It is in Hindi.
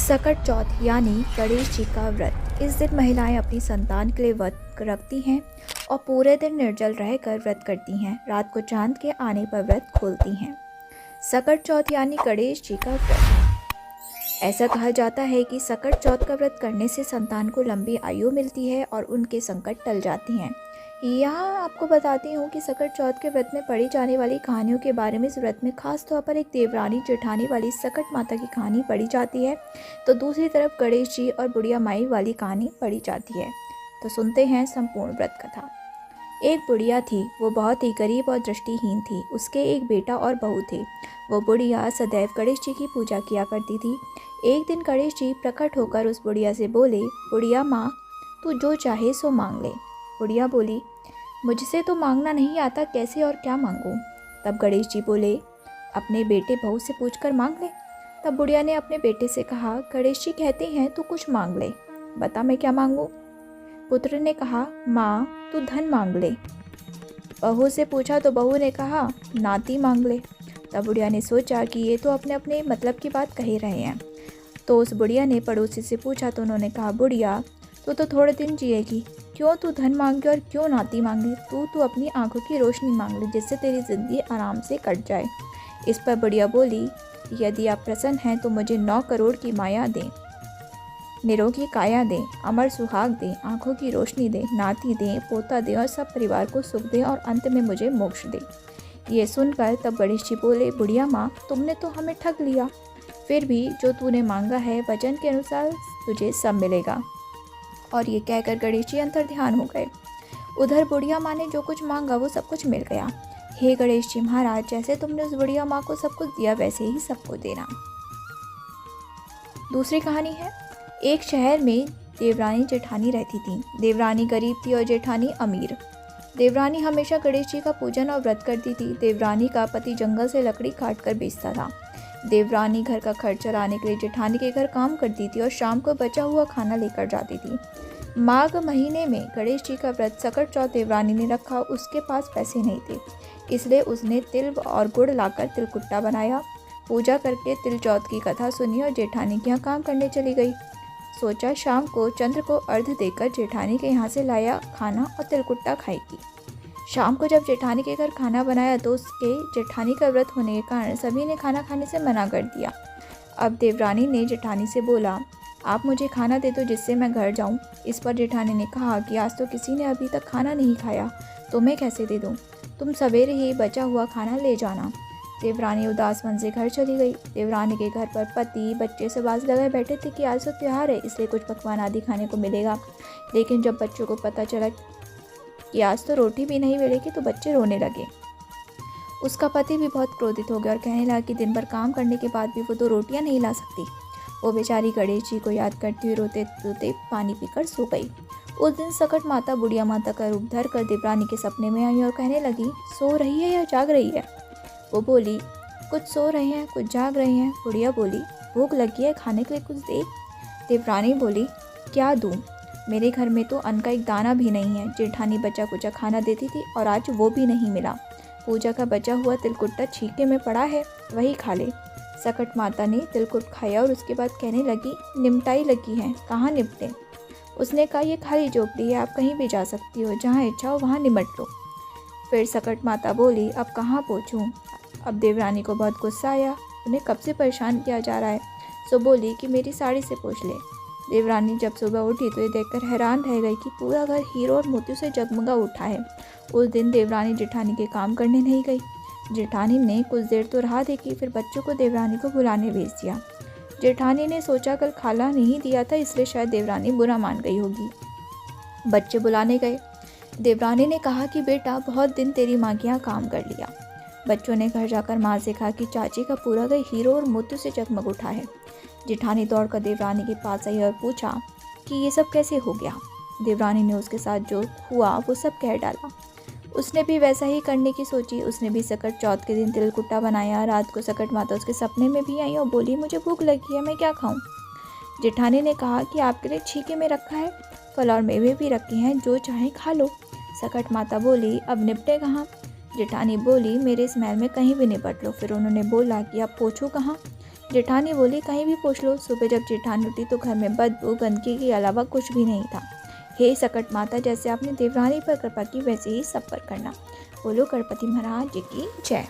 सकट चौथ यानी गणेश जी का व्रत। इस दिन महिलाएं अपनी संतान के लिए व्रत रखती हैं और पूरे दिन निर्जल रहकर व्रत करती हैं। रात को चांद के आने पर व्रत खोलती हैं। सकट चौथ यानी गणेश जी का व्रत। ऐसा कहा जाता है कि सकट चौथ का व्रत करने से संतान को लंबी आयु मिलती है और उनके संकट टल जाती हैं। यहाँ आपको बताती हूँ कि सकट चौथ के व्रत में पढ़ी जाने वाली कहानियों के बारे में। इस व्रत में खास तौर पर एक देवरानी जेठानी वाली सकट माता की कहानी पढ़ी जाती है, तो दूसरी तरफ गणेश जी और बुढ़िया माई वाली कहानी पढ़ी जाती है। तो सुनते हैं संपूर्ण व्रत कथा। एक बुढ़िया थी, वो बहुत ही गरीब और दृष्टिहीन थी। उसके एक बेटा और बहू थे। वो बुढ़िया सदैव गणेश जी की पूजा किया करती थी। एक दिन गणेश जी प्रकट होकर उस बुढ़िया से बोले, बुढ़िया माँ, तू जो चाहे सो मांग ले। बुढ़िया बोली, मुझसे तो मांगना नहीं आता, कैसे और क्या मांगूं? तब गणेश जी बोले, अपने बेटे बहू से पूछकर मांग ले। तब बुढ़िया ने अपने बेटे से कहा, गणेश जी कहते हैं तू कुछ मांग ले, बता मैं क्या मांगूं? पुत्र ने कहा, माँ तू धन मांग ले। बहू से पूछा तो बहू ने कहा, नाती मांग ले। तब बुढ़िया ने सोचा कि ये तो अपने अपने मतलब की बात कह रहे हैं। तो उस बुढ़िया ने पड़ोसी से पूछा तो उन्होंने कहा, बुढ़िया तू तो थोड़े दिन जिएगी, क्यों तू धन मांगे और क्यों नाती मांगे? तू अपनी आंखों की रोशनी मांग ले, जिससे तेरी जिंदगी आराम से कट जाए। इस पर बुढ़िया बोली, यदि आप प्रसन्न हैं तो मुझे 9 करोड़ की माया दें, निरोगी काया दें, अमर सुहाग दें, आंखों की रोशनी दें, नाती दें, पोता दें और सब परिवार को सुख दें और अंत में मुझे मोक्ष दें। ये सुनकर तब गणेश जी बोले, बुढ़िया माँ, तुमने तो हमें ठग लिया। फिर भी जो तूने मांगा है वचन के अनुसार तुझे सब मिलेगा। और ये कहकर गणेश जी अंतर ध्यान हो गए। उधर बुढ़िया माँ ने जो कुछ मांगा वो सब कुछ मिल गया। हे गणेश जी महाराज, जैसे तुमने उस बुढ़िया माँ को सब कुछ दिया वैसे ही सबको देना। दूसरी कहानी है। एक शहर में देवरानी जेठानी रहती थी। देवरानी गरीब थी और जेठानी अमीर। देवरानी हमेशा गणेश जी का पूजन और व्रत करती थी। देवरानी का पति जंगल से लकड़ी काट कर बेचता था। देवरानी घर का खर्च चलाने के लिए जेठानी के घर काम करती थी और शाम को बचा हुआ खाना लेकर जाती थी। माघ महीने में गणेश जी का व्रत सकट चौथ देवरानी ने रखा। उसके पास पैसे नहीं थे, इसलिए उसने तिल और गुड़ लाकर तिलकुट्टा बनाया। पूजा करके तिल चौथ की कथा सुनी और जेठानी के यहाँ काम करने चली गई। सोचा शाम को चंद्र को अर्घ देकर जेठानी के यहाँ से लाया खाना और तिलकुट्टा खाएगी। शाम को जब जेठानी के घर खाना बनाया तो उसके जेठानी का व्रत होने के कारण सभी ने खाना खाने से मना कर दिया। अब देवरानी ने जेठानी से बोला, आप मुझे खाना दे दो जिससे मैं घर जाऊं। इस पर जेठानी ने कहा कि आज तो किसी ने अभी तक खाना नहीं खाया, तो मैं कैसे दे दूं? तुम सवेरे ही बचा हुआ खाना ले जाना। देवरानी उदास मन से घर चली गई। देवरानी के घर पर पति बच्चे सब आस लगाए बैठे थे कि आज तो त्योहार है, इसलिए कुछ पकवान आदि खाने को मिलेगा। लेकिन जब बच्चों को पता चला कि आज तो रोटी भी नहीं मिलेगी तो बच्चे रोने लगे। उसका पति भी बहुत क्रोधित हो गया और कहने लगा कि दिन भर काम करने के बाद भी वो 2 रोटियां नहीं ला सकती। वो बेचारी गणेश जी को याद करती हुई रोते रोते पानी पीकर सो गई। उस दिन सकट माता बुढ़िया माता का रूप धर कर देवरानी के सपने में आई और कहने लगी, सो रही है या जाग रही है? वो बोली, कुछ सो रहे हैं कुछ जाग रहे हैं। बुढ़िया बोली, भूख लगी है, खाने के लिए कुछ दे। देवरानी बोली, क्या दूँ? मेरे घर में तो अन्न का एक दाना भी नहीं है। जेठानी बचा कुचा खाना देती थी और आज वो भी नहीं मिला। पूजा का बचा हुआ तिलकुट्टा छीके में पड़ा है, वही खा ले। सकट माता ने तिलकुट खाया और उसके बाद कहने लगी, निमटाई लगी है, कहाँ निपटे? उसने कहा, ये खाली झोपड़ी है, आप कहीं भी जा सकती हो, जहाँ इच्छा हो वहाँ निमट लो। फिर सकट माता बोली, अब कहाँ पहुँचूँ? अब देवरानी को बहुत गुस्सा आया, उन्हें कब से परेशान किया जा रहा है। सो बोली कि मेरी साड़ी से पूछ ले। देवरानी जब सुबह उठी तो ये देखकर हैरान रह गई कि पूरा घर हीरो और मोतियों से जगमगा उठा है। उस दिन देवरानी जेठानी के काम करने नहीं गई। जेठानी ने कुछ देर तो राह देखी, फिर बच्चों को देवरानी को बुलाने भेज दिया। जेठानी ने सोचा कल खाना नहीं दिया था, इसलिए शायद देवरानी बुरा मान गई होगी। बच्चे बुलाने गए। देवरानी ने कहा कि बेटा, बहुत दिन तेरी माँ के यहाँ काम कर लिया। बच्चों ने घर जाकर माँ से कहा कि चाची का पूरा घर हीरो और मोतियों से जगमग उठा है। जेठानी दौड़कर देवरानी के पास आई और पूछा कि ये सब कैसे हो गया। देवरानी ने उसके साथ जो हुआ वो सब कह डाला। उसने भी वैसा ही करने की सोची। उसने भी सकट चौथ के दिन तिलकुट्टा बनाया। रात को सकट माता उसके सपने में भी आई और बोली, मुझे भूख लगी है, मैं क्या खाऊं? जेठानी ने कहा कि आपके लिए छीके में रखा है, फल और मेवे भी रखे हैं, जो चाहे खा लो। सकट माता बोली, अब निपटे कहाँ? जेठानी बोली, मेरे इस महल में कहीं भी निपट लो। फिर उन्होंने बोला कि अब पोछो कहाँ? जेठानी बोली, कहीं भी पूछ लो। सुबह जब जेठानी उठी तो घर में बदबू गंदगी के अलावा कुछ भी नहीं था। हे सकट माता, जैसे आपने देवरानी पर कृपा की वैसे ही सब पर करना। बोलो गणपति महाराज जी की जय।